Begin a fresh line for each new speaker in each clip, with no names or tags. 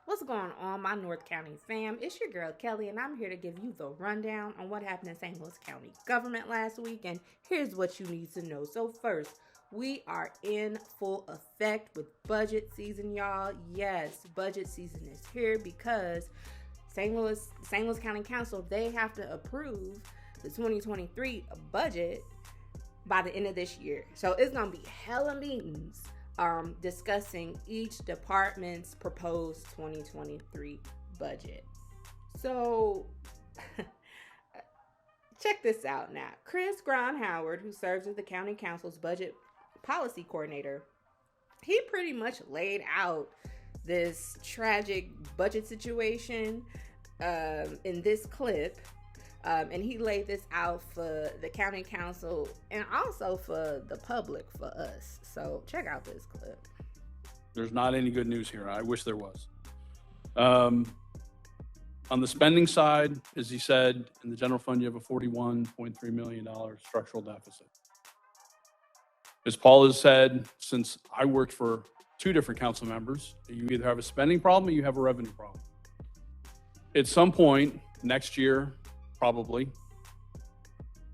What's going on, my North County fam? It's your girl Kelly, and I'm here to give you the rundown on what happened in St. Louis County government last week. And here's what you need to know. So, first, we are in full effect with budget season, y'all. Yes, budget season is here because St. Louis County Council, they have to approve the 2023 budget by the end of this year. So it's gonna be hella meetings discussing each department's proposed 2023 budget. So check this out now. Chris Gron Howard, who serves as the county council's budget policy coordinator, he pretty much laid out this tragic budget situation in this clip. And he laid this out for the county council and also for the public, for us. So check out this clip.
There's not any good news here. I wish there was. On the spending side, as he said, in the general fund, you have a $41.3 million structural deficit. As Paul has said, since I worked for two different council members, you either have a spending problem or you have a revenue problem. At some point next year, probably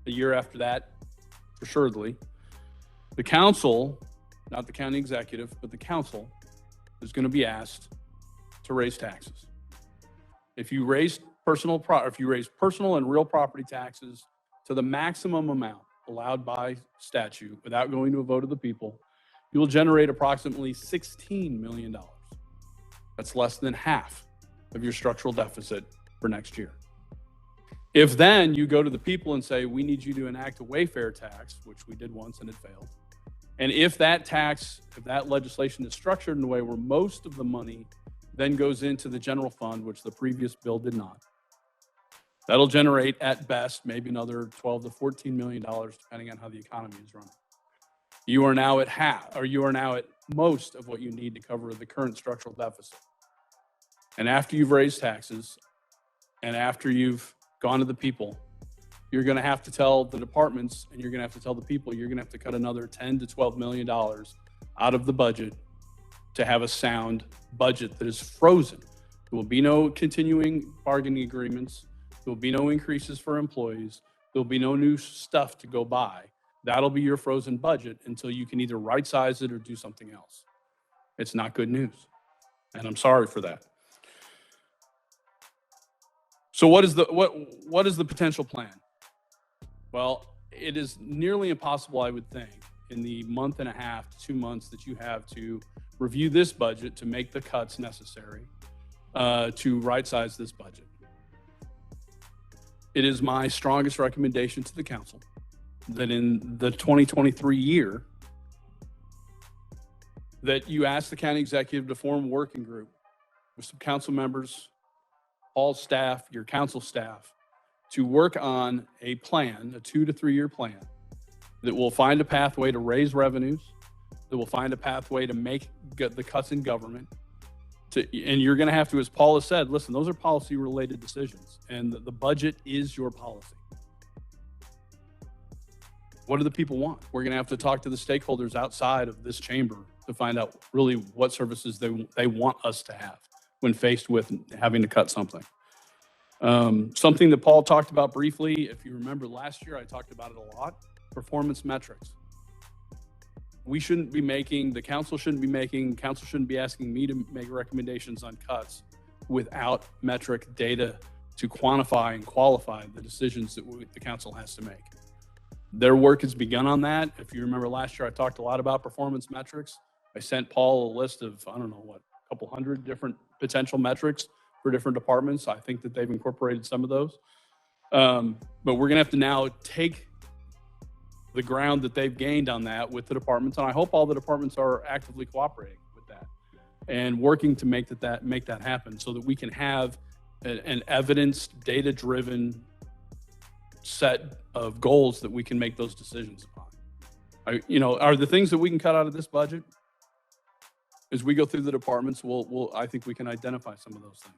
the year after that, for surely, the council, not the county executive, but the council is going to be asked to raise taxes. If you raise personal and real property taxes to the maximum amount allowed by statute without going to a vote of the people, you will generate approximately $16 million. That's less than half of your structural deficit for next year. If then you go to the people and say, we need you to enact a Wayfair tax, which we did once and it failed. And if that legislation is structured in a way where most of the money then goes into the general fund, which the previous bill did not, that'll generate at best maybe another $12 to $14 million, depending on how the economy is running. You are now at half, or you are now at most of what you need to cover the current structural deficit. And after you've raised taxes and after you've gone to the people, you're going to have to tell the departments and you're going to have to tell the people you're going to have to cut another $10 to $12 million out of the budget to have a sound budget that is frozen. There will be no continuing bargaining agreements. There will be no increases for employees. There will be no new stuff to go buy. That'll be your frozen budget until you can either right size it or do something else. It's not good news. And I'm sorry for that. So what is the potential plan? Well, it is nearly impossible, I would think, in the month and a half to 2 months that you have to review this budget to make the cuts necessary to right size this budget. It is my strongest recommendation to the council that in the 2023 year that you ask the county executive to form a working group with some council members, all staff, your council staff, to work on a plan, a 2 to 3 year plan that will find a pathway to raise revenues, that will find a pathway to make the cuts in government. And you're going to have to, as Paul has said, listen, those are policy related decisions and the budget is your policy. What do the people want? We're going to have to talk to the stakeholders outside of this chamber to find out really what services they want us to have when faced with having to cut something. Something that Paul talked about briefly, if you remember last year, I talked about it a lot, performance metrics. We shouldn't be making, the council shouldn't be asking me to make recommendations on cuts without metric data to quantify and qualify the decisions that the council has to make. Their work has begun on that. If you remember last year, I talked a lot about performance metrics. I sent Paul a list of, I don't know what, a couple hundred different potential metrics for different departments. I think that they've incorporated some of those. But we're gonna have to now take the ground that they've gained on that with the departments. And I hope all the departments are actively cooperating with that and working to make that happen so that we can have an evidence, data-driven set of goals that we can make those decisions upon. Are the things that we can cut out of this budget? As we go through the departments, I think we can identify some of those things.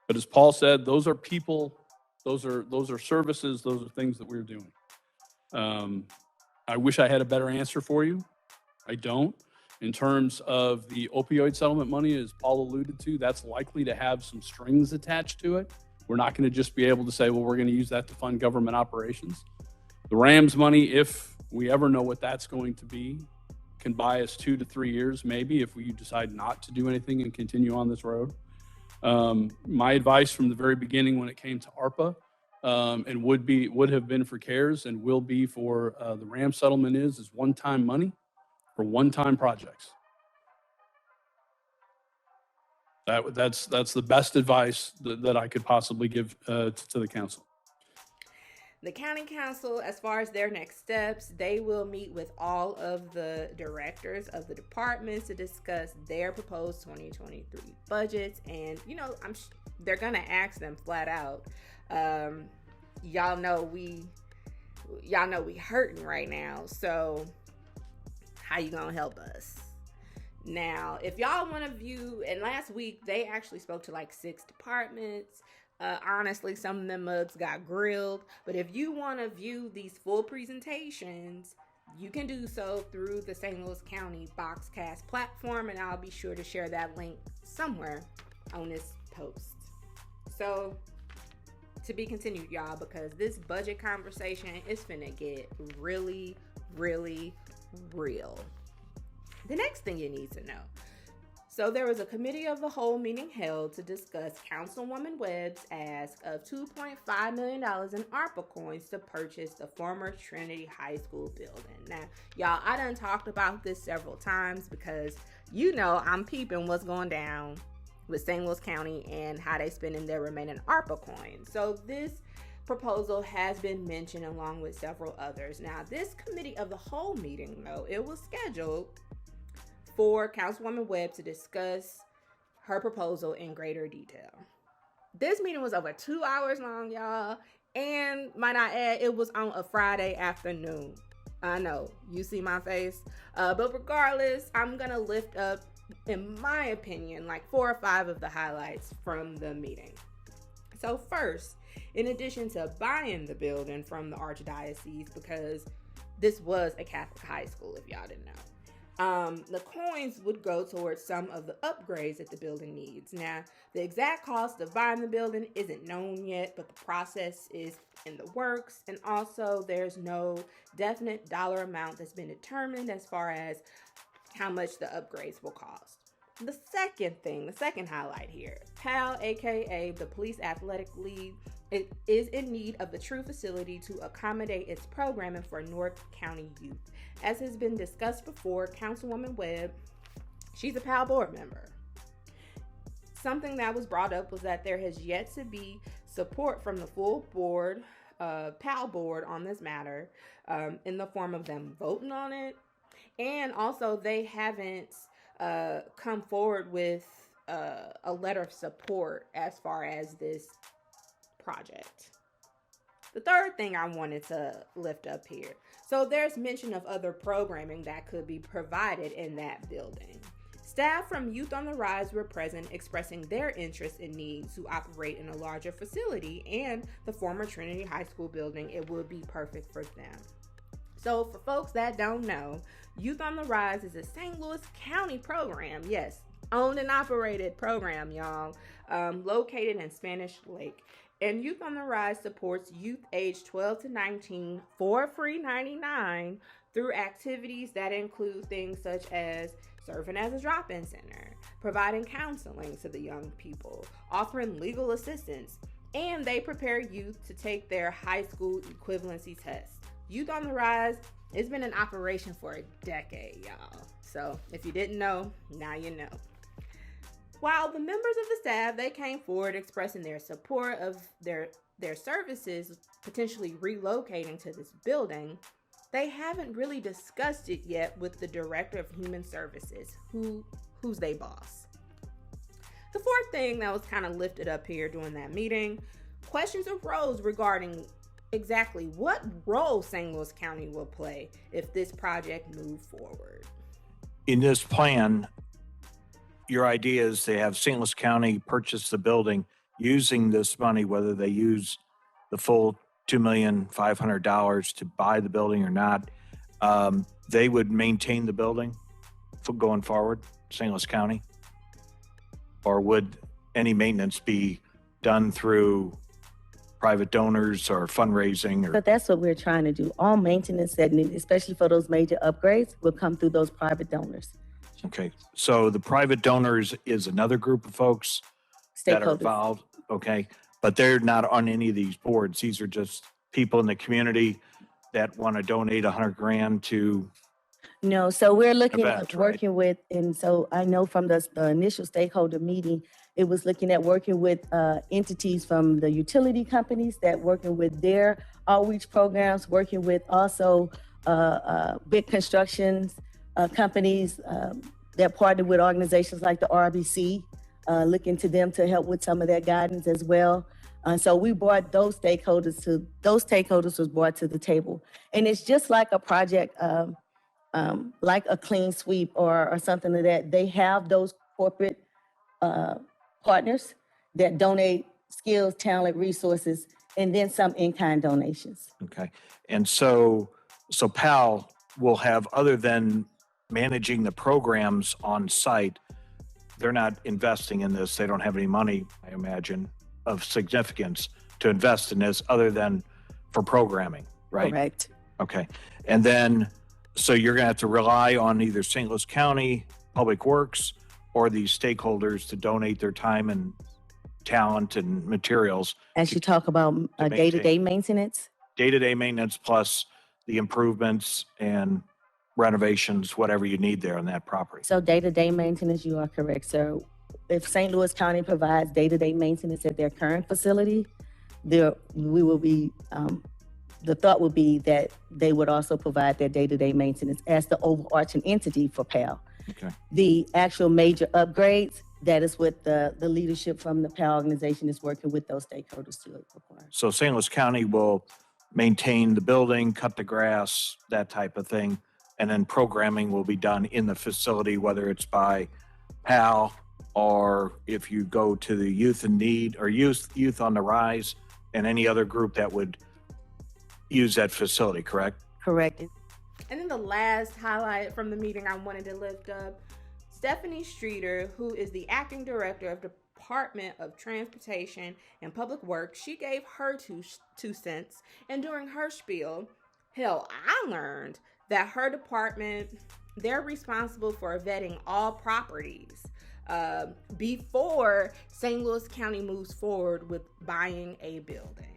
But as Paul said, those are people, those are services, those are things that we're doing. I wish I had a better answer for you. I don't. In terms of the opioid settlement money, as Paul alluded to, that's likely to have some strings attached to it. We're not going to just be able to say, well, we're going to use that to fund government operations. The RAMS money, if we ever know what that's going to be, can buy us 2 to 3 years, maybe, if we decide not to do anything and continue on this road. My advice from the very beginning when it came to ARPA, and would have been for CARES and will be for the RAM settlement is one-time money for one-time projects. That's the best advice that I could possibly give to the council.
The county council, as far as their next steps, they will meet with all of the directors of the departments to discuss their proposed 2023 budgets. And, they're going to ask them flat out. Y'all know we hurting right now. So how you going to help us? Now, if y'all want to view, and last week they actually spoke to like 6 departments. Honestly, some of them mugs got grilled, but if you want to view these full presentations, you can do so through the St. Louis County Boxcast platform, and I'll be sure to share that link somewhere on this post. So, to be continued, y'all, because this budget conversation is finna get really, really real. The next thing you need to know. So there was a committee of the whole meeting held to discuss Councilwoman Webb's ask of $2.5 million in ARPA coins to purchase the former Trinity High School building. Now, y'all, I done talked about this several times because I'm peeping what's going down with St. Louis County and how they spending their remaining ARPA coins. So this proposal has been mentioned along with several others. Now, this committee of the whole meeting, though, it was scheduled for Councilwoman Webb to discuss her proposal in greater detail. This meeting was over 2 hours long, y'all, and might I add, it was on a Friday afternoon. I know, you see my face, but regardless, I'm gonna lift up, in my opinion, like 4 or 5 of the highlights from the meeting. So first, in addition to buying the building from the Archdiocese, because this was a Catholic high school, if y'all didn't know, the coins would go towards some of the upgrades that the building needs. Now, the exact cost of buying the building isn't known yet, but the process is in the works. And also, there's no definite dollar amount that's been determined as far as how much the upgrades will cost. The second highlight here, PAL, aka the Police Athletic League, it is in need of the true facility to accommodate its programming for North County youth. As has been discussed before, Councilwoman Webb, she's a PAL board member. Something that was brought up was that there has yet to be support from the full board, PAL board on this matter, in the form of them voting on it. And also they haven't come forward with a letter of support as far as this project. The third thing I wanted to lift up here. So there's mention of other programming that could be provided in that building. Staff from Youth on the Rise were present, expressing their interest in need to operate in a larger facility, and the former Trinity High School building, it would be perfect for them. So for folks that don't know, Youth on the Rise is a St. Louis County program. Yes, owned and operated program, y'all, located in Spanish Lake. And Youth on the Rise supports youth aged 12 to 19 for free 99 through activities that include things such as serving as a drop-in center, providing counseling to the young people, offering legal assistance, and they prepare youth to take their high school equivalency tests. Youth on the Rise, it's been in operation for a decade, y'all. So if you didn't know, now you know. While the members of the staff, they came forward expressing their support of their services potentially relocating to this building, they haven't really discussed it yet with the Director of Human Services, who's they boss. The fourth thing that was kind of lifted up here during that meeting, questions arose regarding exactly what role St. Louis County will play if this project moves forward.
In this plan, your idea is to have St. Louis County purchase the building using this money, whether they use the full $2,500,000 to buy the building or not. They would maintain the building. going forward, St. Louis County? Or would any maintenance be done through private donors or fundraising? Or
But that's what we're trying to do. All maintenance, especially for those major upgrades, will come through those private donors,
okay, so the private donors is another group of folks that are
stakeholders.
involved. Okay, but they're not on any of these boards. These are just people in the community that want to donate 100 grand to.
No, so we're looking
Event,
at
right.
working with, and so I know from the initial stakeholder meeting, it was looking at working with entities from the utility companies that working with their outreach programs, working with also big constructions companies that partner with organizations like the RBC, looking to them to help with some of their guidance as well. So we brought those stakeholders was brought to the table. And it's just like a project, like a clean sweep or something like that. They have those corporate partners that donate skills, talent, resources, and then some in-kind donations.
Okay, and so PAL will have, other than managing the programs on site, they're not investing in this. They don't have any money, I imagine, of significance to invest in this other than for programming, right?
Correct.
Okay. And then, so you're going to have to rely on either St. Louis County Public Works or these stakeholders to donate their time and talent and materials.
As you talk about day-to-day maintenance.
Day-to-day maintenance plus the improvements and renovations, whatever you need there on that property.
So day-to-day maintenance, you are correct. So if St. Louis County provides day-to-day maintenance at their current facility, we will be, the thought would be that they would also provide their day-to-day maintenance as the overarching entity for PAL.
Okay.
The actual major upgrades, that is what the leadership from the PAL organization is working with those stakeholders to acquire.
So St. Louis County will maintain the building, cut the grass, that type of thing, and then programming will be done in the facility, whether it's by PAL or if you go to the Youth in Need or Youth on the Rise and any other group that would use that facility, correct?
Correct.
And then the last highlight from the meeting I wanted to lift up, Stephanie Streeter, who is the acting director of the Department of Transportation and Public Works, she gave her two cents. And during her spiel, hell, I learned that her department, they're responsible for vetting all properties before St. Louis County moves forward with buying a building.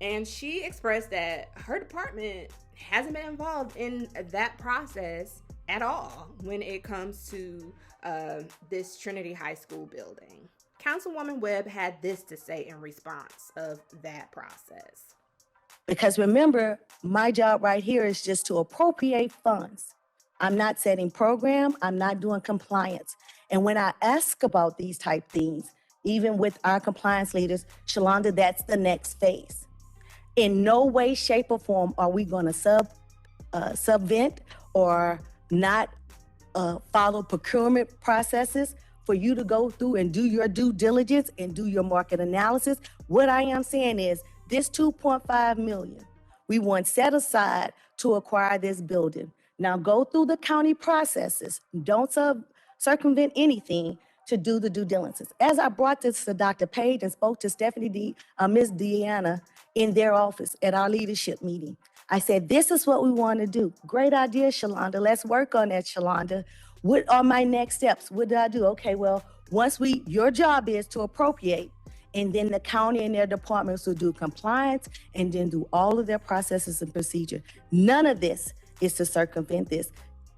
And she expressed that her department hasn't been involved in that process at all when it comes to this Trinity High School building. Councilwoman Webb had this to say in response of that process.
Because remember, my job right here is just to appropriate funds. I'm not setting program, I'm not doing compliance. And when I ask about these type things, even with our compliance leaders, Shalonda, that's the next phase. In no way, shape, or form are we going to subvent or not follow procurement processes for you to go through and do your due diligence and do your market analysis. What I am saying is this $2.5 million we want set aside to acquire this building. Now go through the county processes. Don't circumvent anything to do the due diligence. As I brought this to Dr. Page and spoke to Ms. Deanna in their office at our leadership meeting, I said, this is what we want to do. Great idea, Shalonda. Let's work on that, Shalonda. What are my next steps? What did I do? Okay, well, your job is to appropriate, and then the county and their departments will do compliance and then do all of their processes and procedure. None of this is to circumvent this.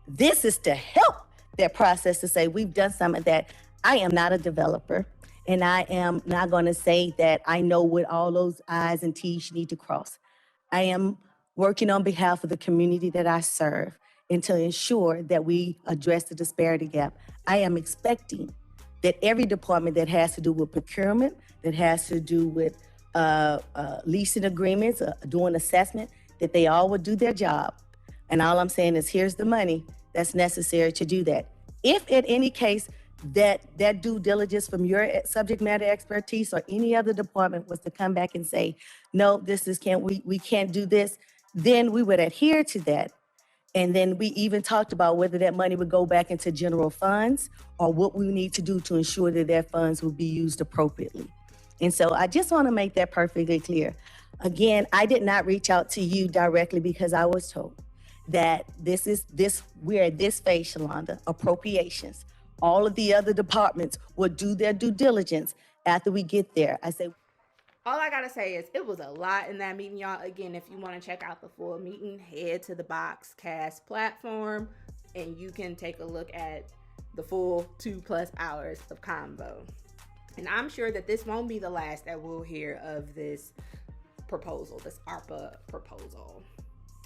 This is to help that process to say, we've done some of that. I am not a developer, and I am not going to say that I know what all those I's and T's need to cross. I am working on behalf of the community that I serve and to ensure that we address the disparity gap. I am expecting that every department that has to do with procurement, that has to do with leasing agreements, doing assessment, that they all would do their job. And all I'm saying is, here's the money that's necessary to do that. If at any case that due diligence from your subject matter expertise or any other department was to come back and say, no, we can't do this, then we would adhere to that And then we even talked about whether that money would go back into general funds or what we need to do to ensure that their funds will be used appropriately. And so I just want to make that perfectly clear. Again, I did not reach out to you directly because I was told that we're at this phase, Shalonda, appropriations. All of the other departments will do their due diligence after we get there. I say,
all I gotta say is it was a lot in that meeting, y'all. Again, if you want to check out the full meeting, head to the Boxcast platform and you can take a look at the full 2+ hours of convo. And I'm sure that this won't be the last that we'll hear of this proposal, this ARPA proposal.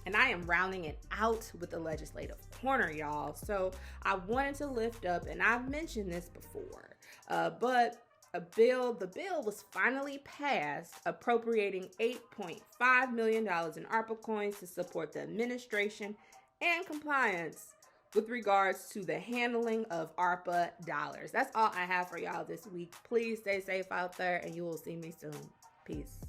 And I am rounding it out with the legislative corner, y'all. So I wanted to lift up, and I've mentioned this before, but the bill was finally passed, appropriating $8.5 million in ARPA coins to support the administration and compliance with regards to the handling of ARPA dollars. That's all I have for y'all this week. Please stay safe out there, and you will see me soon. Peace.